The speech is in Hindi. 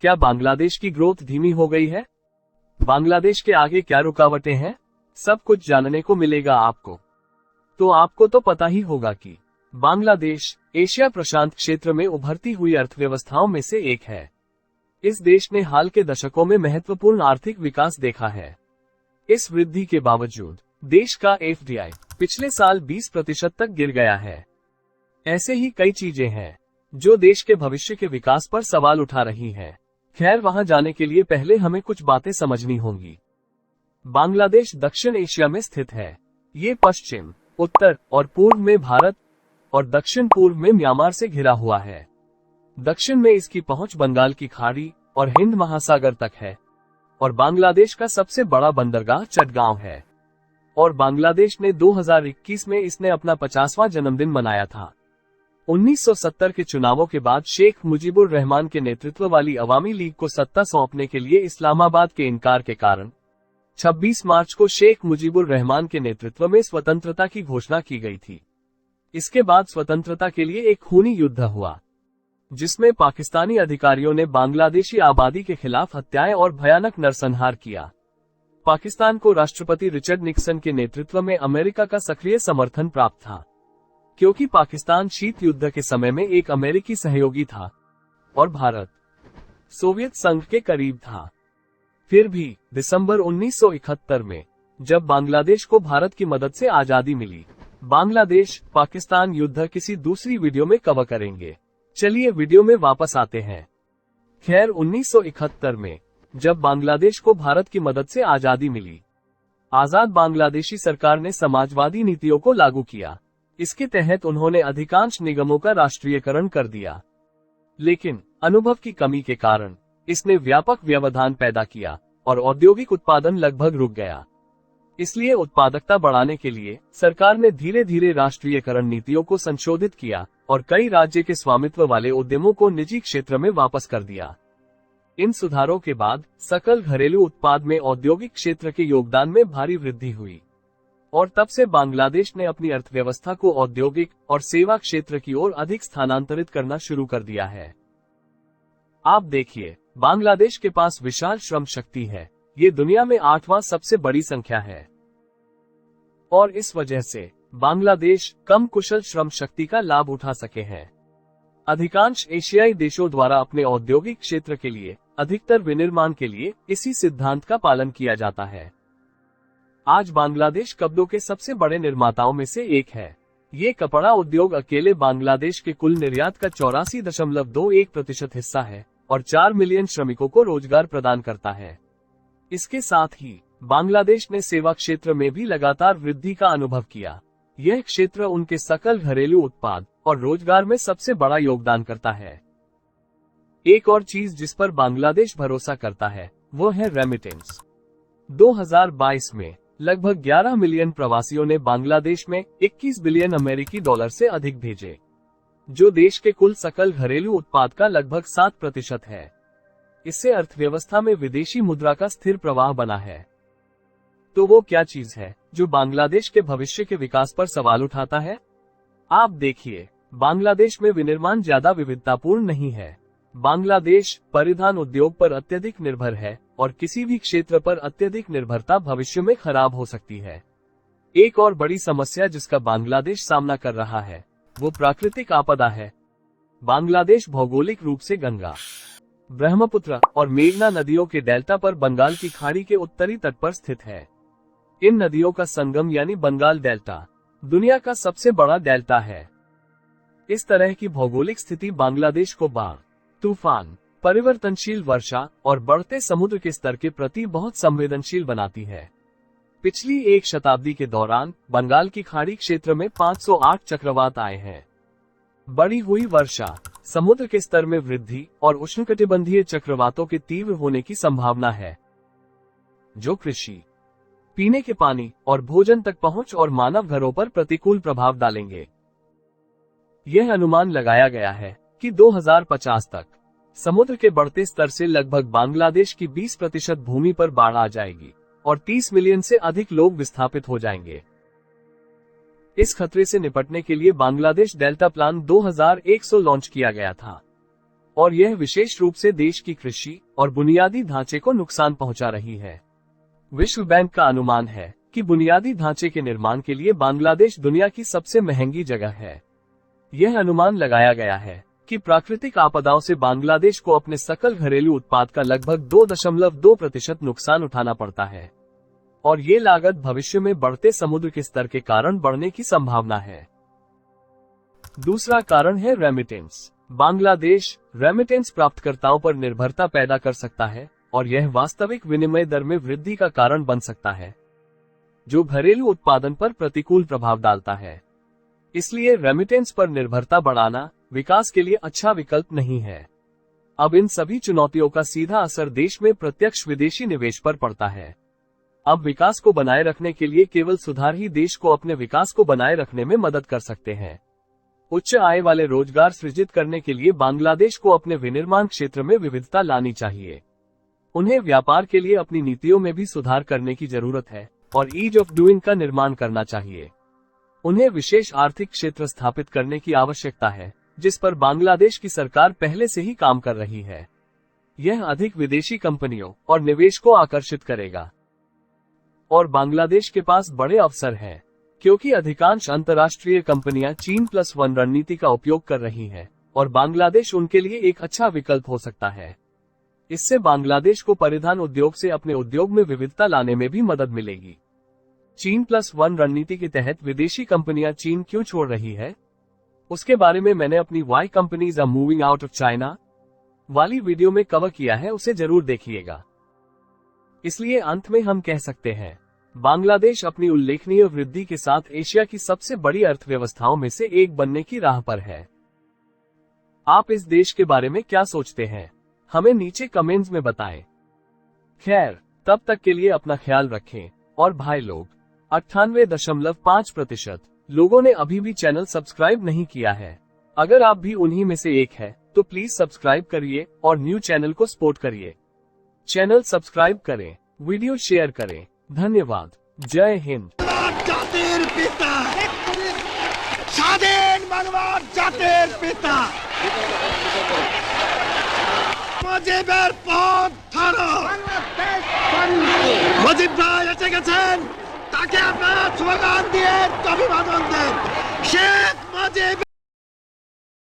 क्या बांग्लादेश की ग्रोथ धीमी हो गई है? बांग्लादेश के आगे क्या रुकावटें हैं? सब कुछ जानने को मिलेगा आपको। तो आपको तो पता ही होगा कि बांग्लादेश एशिया प्रशांत क्षेत्र में उभरती हुई अर्थव्यवस्थाओं में से एक है। इस देश ने हाल के दशकों में महत्वपूर्ण आर्थिक विकास देखा है। इस वृद्धि के बावजूद देश का FDI पिछले साल 20% तक गिर गया है। ऐसे ही कई चीजें हैं जो देश के भविष्य के विकास पर सवाल उठा रही हैं। खैर, वहां जाने के लिए पहले हमें कुछ बातें समझनी होंगी। बांग्लादेश दक्षिण एशिया में स्थित है। ये पश्चिम, उत्तर और पूर्व में भारत और दक्षिण पूर्व में म्यांमार से घिरा हुआ है। दक्षिण में इसकी पहुंच बंगाल की खाड़ी और हिंद महासागर तक है और बांग्लादेश का सबसे बड़ा बंदरगाह चटगांव है। और बांग्लादेश ने 2021 में इसने अपना 50वां जन्मदिन मनाया था। 1970 के चुनावों के बाद शेख मुजीबुर रहमान के नेतृत्व वाली अवामी लीग को सत्ता सौंपने के लिए इस्लामाबाद के इनकार के कारण 26 मार्च को शेख मुजीबुर रहमान के नेतृत्व में स्वतंत्रता की घोषणा की गई थी। इसके बाद स्वतंत्रता के लिए एक खूनी युद्ध हुआ, जिसमें पाकिस्तानी अधिकारियों ने बांग्लादेशी आबादी के खिलाफ हत्याएं और भयानक नरसंहार किया। पाकिस्तान को राष्ट्रपति रिचर्ड निक्सन के नेतृत्व में अमेरिका का सक्रिय समर्थन प्राप्त था, क्योंकि पाकिस्तान शीत युद्ध के समय में एक अमेरिकी सहयोगी था और भारत सोवियत संघ के करीब था। फिर भी दिसंबर 1971 में जब बांग्लादेश को भारत की मदद से आजादी मिली, बांग्लादेश पाकिस्तान युद्ध किसी दूसरी वीडियो में कवर करेंगे। चलिए वीडियो में वापस आते हैं। खैर, 1971 में जब बांग्लादेश को भारत की मदद से आजादी मिली, आजाद बांग्लादेशी सरकार ने समाजवादी नीतियों को लागू किया। इसके तहत उन्होंने अधिकांश निगमों का राष्ट्रीयकरण कर दिया, लेकिन अनुभव की कमी के कारण इसने व्यापक व्यवधान पैदा किया और औद्योगिक उत्पादन लगभग रुक गया। इसलिए उत्पादकता बढ़ाने के लिए सरकार ने धीरे धीरे राष्ट्रीयकरण नीतियों को संशोधित किया और कई राज्य के स्वामित्व वाले उद्यमों को निजी क्षेत्र में वापस कर दिया। इन सुधारों के बाद सकल घरेलू उत्पाद में औद्योगिक क्षेत्र के योगदान में भारी वृद्धि हुई और तब से बांग्लादेश ने अपनी अर्थव्यवस्था को औद्योगिक और सेवा क्षेत्र की ओर अधिक स्थानांतरित करना शुरू कर दिया है। आप देखिए, बांग्लादेश के पास विशाल श्रम शक्ति है। ये दुनिया में 8वां सबसे बड़ी संख्या है और इस वजह से बांग्लादेश कम कुशल श्रम शक्ति का लाभ उठा सके हैं। अधिकांश एशियाई देशों द्वारा अपने औद्योगिक क्षेत्र के लिए अधिकतर विनिर्माण के लिए इसी सिद्धांत का पालन किया जाता है। आज बांग्लादेश कपड़ों के सबसे बड़े निर्माताओं में से एक है। ये कपड़ा उद्योग अकेले बांग्लादेश के कुल निर्यात का 84.21% हिस्सा है और 4 मिलियन श्रमिकों को रोजगार प्रदान करता है। इसके साथ ही बांग्लादेश ने सेवा क्षेत्र में भी लगातार वृद्धि का अनुभव किया। यह क्षेत्र उनके सकल घरेलू उत्पाद और रोजगार में सबसे बड़ा योगदान करता है। एक और चीज जिस पर बांग्लादेश भरोसा करता है वो है रेमिटेंस। 2022 में लगभग 11 मिलियन प्रवासियों ने बांग्लादेश में 21 बिलियन अमेरिकी डॉलर से अधिक भेजे, जो देश के कुल सकल घरेलू उत्पाद का लगभग 7% है। इससे अर्थव्यवस्था में विदेशी मुद्रा का स्थिर प्रवाह बना है। तो वो क्या चीज है जो बांग्लादेश के भविष्य के विकास पर सवाल उठाता है? आप देखिए, बांग्लादेश में विनिर्माण ज्यादा विविधतापूर्ण नहीं है। बांग्लादेश परिधान उद्योग पर अत्यधिक निर्भर है और किसी भी क्षेत्र पर अत्यधिक निर्भरता भविष्य में खराब हो सकती है। एक और बड़ी समस्या जिसका बांग्लादेश सामना कर रहा है वो प्राकृतिक आपदा है। बांग्लादेश भौगोलिक रूप से गंगा, ब्रह्मपुत्र और मेघना नदियों के डेल्टा पर बंगाल की खाड़ी के उत्तरी तट पर स्थित है। इन नदियों का संगम यानी बंगाल डेल्टा दुनिया का सबसे बड़ा डेल्टा है। इस तरह की भौगोलिक स्थिति बांग्लादेश को बाढ़, तूफान, परिवर्तनशील वर्षा और बढ़ते समुद्र के स्तर के प्रति बहुत संवेदनशील बनाती है। पिछली एक शताब्दी के दौरान बंगाल की खाड़ी क्षेत्र में 508 चक्रवात आए हैं। बढ़ी हुई वर्षा, समुद्र के स्तर में वृद्धि और उष्णकटिबंधीय चक्रवातों के तीव्र होने की संभावना है, जो कृषि, पीने के पानी और भोजन तक पहुंच और मानव घरों पर प्रतिकूल प्रभाव डालेंगे। यह अनुमान लगाया गया है कि 2050 तक समुद्र के बढ़ते स्तर से लगभग बांग्लादेश की 20% भूमि पर बाढ़ आ जाएगी और 30 मिलियन से अधिक लोग विस्थापित हो जाएंगे। इस खतरे से निपटने के लिए बांग्लादेश डेल्टा प्लान 2100 लॉन्च किया गया था। और यह विशेष रूप से देश की कृषि और बुनियादी ढांचे को नुकसान पहुंचा रही है। विश्व बैंक का अनुमान है कि बुनियादी ढांचे के निर्माण के लिए बांग्लादेश दुनिया की सबसे महंगी जगह है। यह अनुमान लगाया गया है कि प्राकृतिक आपदाओं से बांग्लादेश को अपने सकल घरेलू उत्पाद का लगभग 2.2% नुकसान उठाना पड़ता है और ये लागत भविष्य में बढ़ते समुद्र के स्तर के कारण बढ़ने की संभावना है। दूसरा कारण है रेमिटेंस। बांग्लादेश रेमिटेंस प्राप्तकर्ताओं पर निर्भरता पैदा कर सकता है और यह वास्तविक विनिमय दर में वृद्धि का कारण बन सकता है, जो घरेलू उत्पादन पर प्रतिकूल प्रभाव डालता है। इसलिए रेमिटेंस पर निर्भरता बढ़ाना विकास के लिए अच्छा विकल्प नहीं है। अब इन सभी चुनौतियों का सीधा असर देश में प्रत्यक्ष विदेशी निवेश पर पड़ता है। अब विकास को बनाए रखने के लिए केवल सुधार ही देश को अपने विकास को बनाए रखने में मदद कर सकते हैं। उच्च आय वाले रोजगार सृजित करने के लिए बांग्लादेश को अपने विनिर्माण क्षेत्र में विविधता लानी चाहिए। उन्हें व्यापार के लिए अपनी नीतियों में भी सुधार करने की जरूरत है और ईज ऑफ डूइंग का निर्माण करना चाहिए। उन्हें विशेष आर्थिक क्षेत्र स्थापित करने की आवश्यकता है, जिस पर बांग्लादेश की सरकार पहले से ही काम कर रही है। यह अधिक विदेशी कंपनियों और निवेश को आकर्षित करेगा और बांग्लादेश के पास बड़े अवसर हैं, क्योंकि अधिकांश अंतर्राष्ट्रीय कंपनियां China+1 रणनीति का उपयोग कर रही हैं और बांग्लादेश उनके लिए एक अच्छा विकल्प हो सकता है। इससे बांग्लादेश को परिधान उद्योग से अपने उद्योग में विविधता लाने में भी मदद मिलेगी। China+1 रणनीति के तहत विदेशी कंपनियां चीन क्यों छोड़ रही है, उसके बारे में मैंने अपनी why companies are moving out of China वाली वीडियो में कवर किया है, उसे जरूर देखिएगा। इसलिए अंत में हम कह सकते हैं, बांग्लादेश अपनी उल्लेखनीय वृद्धि के साथ एशिया की सबसे बड़ी अर्थव्यवस्थाओं में से एक बनने की राह पर है। आप इस देश के बारे में क्या सोचते हैं, हमें नीचे कमेंट्स में बताएं। खैर, तब तक के लिए अपना ख्याल रखें। और भाई लोग, 98.5% लोगों ने अभी भी चैनल सब्सक्राइब नहीं किया है। अगर आप भी उन्हीं में से एक है तो प्लीज सब्सक्राइब करिए और न्यू चैनल को सपोर्ट करिए। चैनल सब्सक्राइब करें, वीडियो शेयर करें। धन्यवाद। जय हिंद। জাতির পিতা, স্বাধীন বাংলার জাতির পিতা মুজিবের পথ ধরো। মুজিব ভাই এসে গেছেন, তাকে আপনারা স্লোগান দিয়ে অভিবাদন দেন। শেখ মুজিব।